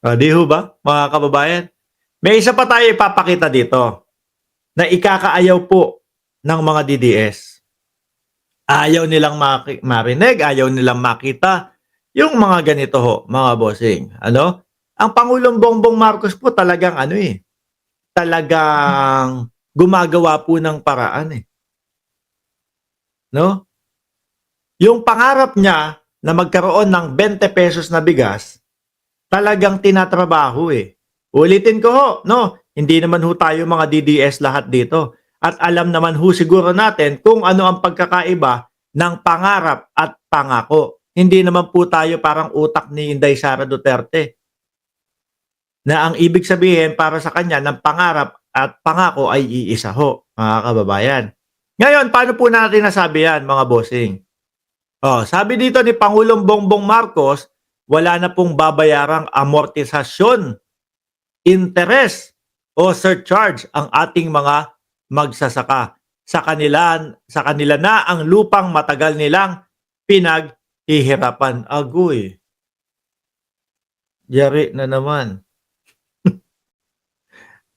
Di ho ba, mga kababayan? May isa pa tayo ipapakita dito na ikakaayaw po ng mga DDS. Ayaw nilang marinig, ayaw nilang makita yung mga ganito ho, mga bossing. Ano? Ang Pangulong Bongbong Marcos po talagang talagang gumagawa po ng paraan eh. No? Yung pangarap niya na magkaroon ng 20 pesos na bigas, talagang tinatrabaho eh. Ulitin ko ho, no? Hindi naman ho tayo mga DDS lahat dito. At alam naman ho siguro natin kung ano ang pagkakaiba ng pangarap at pangako. Hindi naman po tayo parang utak ni Inday Sara Duterte na ang ibig sabihin para sa kanya ng pangarap at pangako ay iisa ho, mga kababayan. Ngayon, paano po natin nasabi yan, mga bossing? Sabi dito ni Pangulong Bongbong Marcos, wala na pong babayarang amortisasyon, interest o surcharge ang ating mga magsasaka. Sa kanila na ang lupang matagal nilang pinaghihirapan. Agoy. Yari na naman.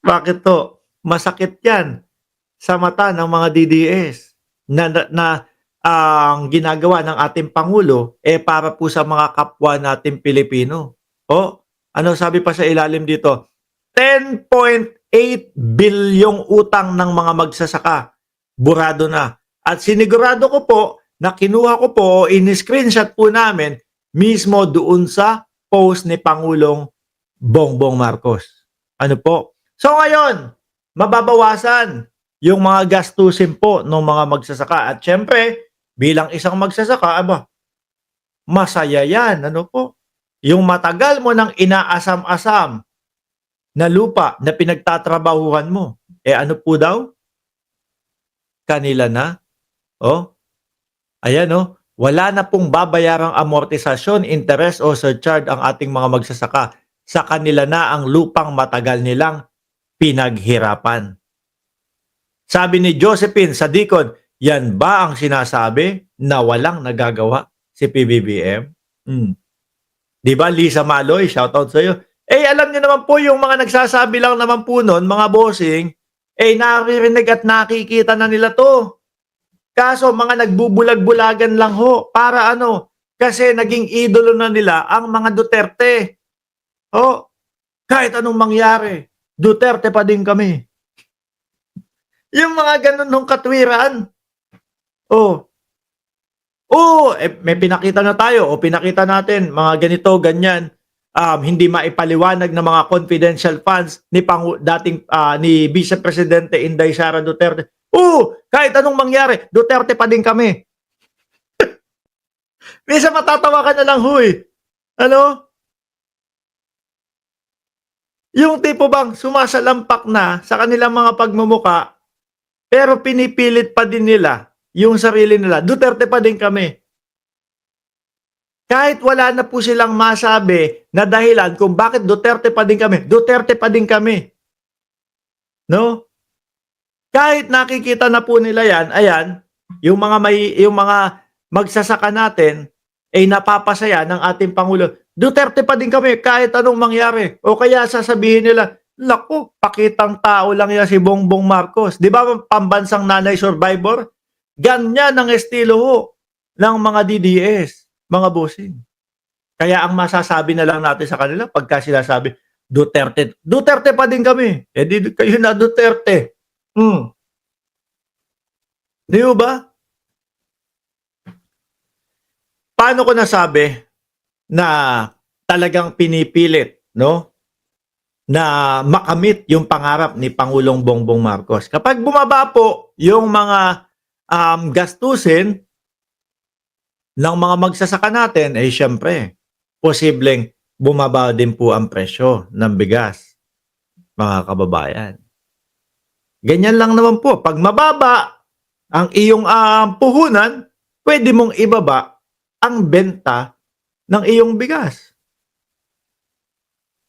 Bakit to? Masakit yan sa mata ng mga DDS na ang ginagawa ng ating Pangulo para po sa mga kapwa nating Pilipino. Ano sabi pa sa ilalim dito? 10.8 bilyong utang ng mga magsasaka. Burado na. At sinigurado ko po na kinuha ko po, in-screenshot po namin mismo doon sa post ni Pangulong Bongbong Marcos. Ano po? So ngayon, mababawasan yung mga gastusin po ng mga magsasaka. At syempre, bilang isang magsasaka, masaya yan. Ano po? Yung matagal mo nang inaasam-asam na lupa na pinagtatrabahuhan mo. Ano po daw? Kanila na. Ayan wala na pong babayarang amortisasyon, interest o surcharge ang ating mga magsasaka. Sa kanila na ang lupang matagal nilang pinaghirapan. Sabi ni Josephine Sadicon, yan ba ang sinasabi na walang nagagawa si PBBM? Di ba, Lisa Maloy, shoutout sa iyo. Alam niyo naman po yung mga nagsasabi lang naman po nun, mga bossing, naririnig at nakikita na nila to. Kaso mga nagbubulag-bulagan lang ho. Para kasi naging idolo na nila ang mga Duterte. Kahit anong mangyari, Duterte pa din kami. Yung mga ganun nung katwiran. May pinakita na tayo pinakita natin mga ganito, ganyan. Hindi maipaliwanag ng mga confidential funds ni dating ni Vice Presidente Inday Sara Duterte. Kahit anong mangyari, Duterte pa din kami. Minsan matatawa ka na lang, huy. Yung tipo bang sumasalampak na sa kanilang mga pagmumuka, pero pinipilit pa din nila yung sarili nila. Duterte pa din kami. Kahit wala na po silang masabi na dahilan kung bakit Duterte pa din kami, Duterte pa din kami. No? Kahit nakikita na po nila yan, ayan, yung mga magsasaka natin ay napapasaya ng ating Pangulo. Duterte pa din kami kahit anong mangyari. O kaya sasabihin nila, naku, pakitang tao lang yan si Bongbong Marcos. Di ba pambansang nanay survivor? Ganyan ang estilo ho ng mga DDS, mga bossing. Kaya ang masasabi na lang natin sa kanila pagka sila sabi, Duterte, Duterte pa din kami. Di kayo na Duterte. Di ba? Paano ko nasabi na talagang pinipilit, na makamit yung pangarap ni Pangulong Bongbong Marcos? Kapag bumaba po yung mga gastusin ng mga magsasaka natin, syempre, posibleng bumaba din po ang presyo ng bigas, mga kababayan. Ganyan lang naman po. Pag mababa ang iyong puhunan, pwede mong ibaba ang benta ng iyong bigas.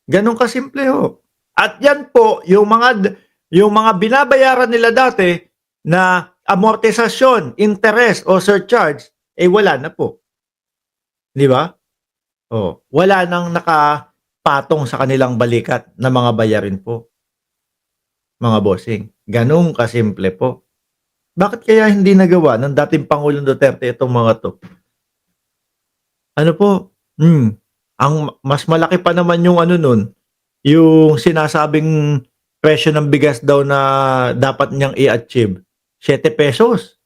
Ganon kasimple ho. At yan po, yung mga binabayaran nila dati na amortisasyon, interest o surcharge, wala na po. Di ba? Wala nang patong sa kanilang balikat na mga bayarin po, mga bossing. Gano'n kasimple po. Bakit kaya hindi nagawa ng dating Pangulong Duterte itong mga 'to? Ano po, ang mas malaki pa naman yung ano nun, yung sinasabing presyo ng bigas daw na dapat niyang i-achieve, ₱7.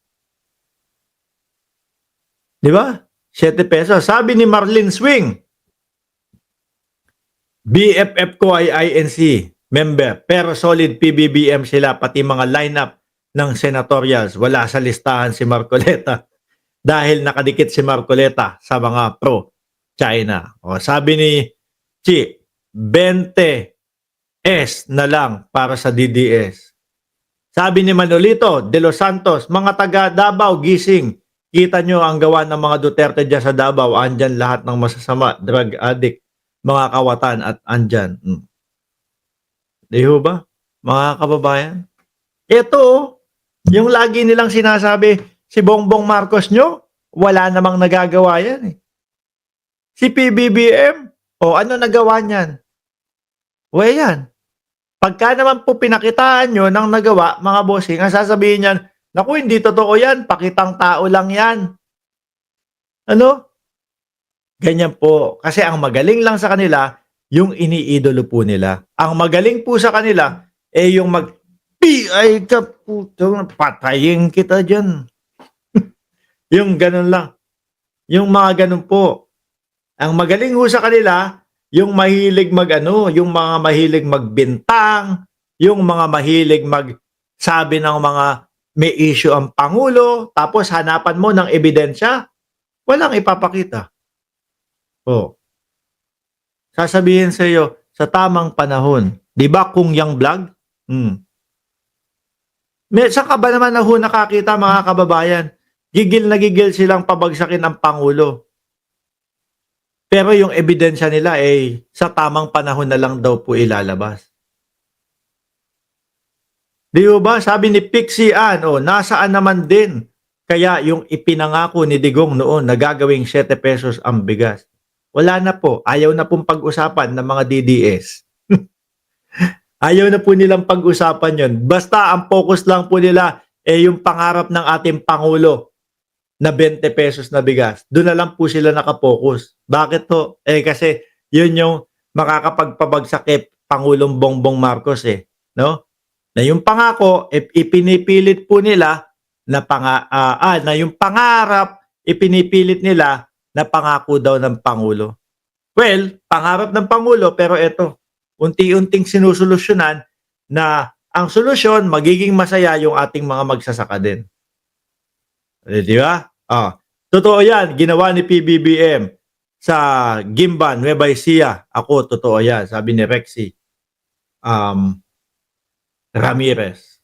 'Di ba? ₱7. Sabi ni Marlene Swing, BFF ko ay INC member, pero solid PBBM sila pati mga lineup ng senatorials. Wala sa listahan si Marcoleta dahil nakadikit si Marcoleta sa mga pro-China. O, sabi ni Chi, 20 na lang para sa DDS. Sabi ni Manolito de los Santos, mga taga Davao, gising. Kita nyo ang gawa ng mga Duterte dyan sa Davao. Andyan lahat ng masasama, drug addict, mga kawatan at andyan. Di ho ba, mga kababayan? Ito, yung lagi nilang sinasabi, si Bongbong Marcos nyo, wala namang nagagawa yan eh. Si PBBM, ano nagawa niyan? Yan. Pagka naman po pinakitaan nyo ng nagawa, mga bossing, ang sasabihin niyan, naku, hindi totoo yan, pakitang tao lang yan. Ano? Ganyan po. Kasi ang magaling lang sa kanila, yung iniidolo po nila. Ang magaling po sa kanila, yung ay ka puto, patayin kita dyan. Yung ganun lang. Yung mga ganun po. Ang magaling ho sa kanila, yung mahilig yung mga mahilig magbintang, yung mga mahilig magsabi ng mga may issue ang Pangulo, tapos hanapan mo ng ebidensya, walang ipapakita. Sasabihin sa iyo, sa tamang panahon, di ba kung yung vlog? Saan ka ba naman nakakita, mga kababayan? Gigil na gigil silang pabagsakin ang Pangulo. Pero yung ebidensya nila sa tamang panahon na lang daw po ilalabas. Di ba? Sabi ni Pixie Ann, nasaan naman din kaya yung ipinangako ni Digong noon na gagawing ₱7 ang bigas. Wala na po. Ayaw na pong pag-usapan ng mga DDS. Ayaw na po nilang pag-usapan yon. Basta ang focus lang po nila yung pangarap ng ating Pangulo na ₱20 na bigas. Doon na lang po sila nakapokus. Bakit po? Kasi yun yung makakapagpabagsak Pangulong Bongbong Marcos no? Na yung pangako ipinipilit po nila na na yung pangarap ipinipilit nila na pangako daw ng Pangulo. Well, pangarap ng Pangulo pero ito, unti-unting sinusolusyonan na ang solusyon magiging masaya yung ating mga magsasaka din. Di ba? Totoo yan, ginawa ni PBBM sa Gimban, Nueva Ecija. Ako, totoo yan, sabi ni Rexy Ramirez.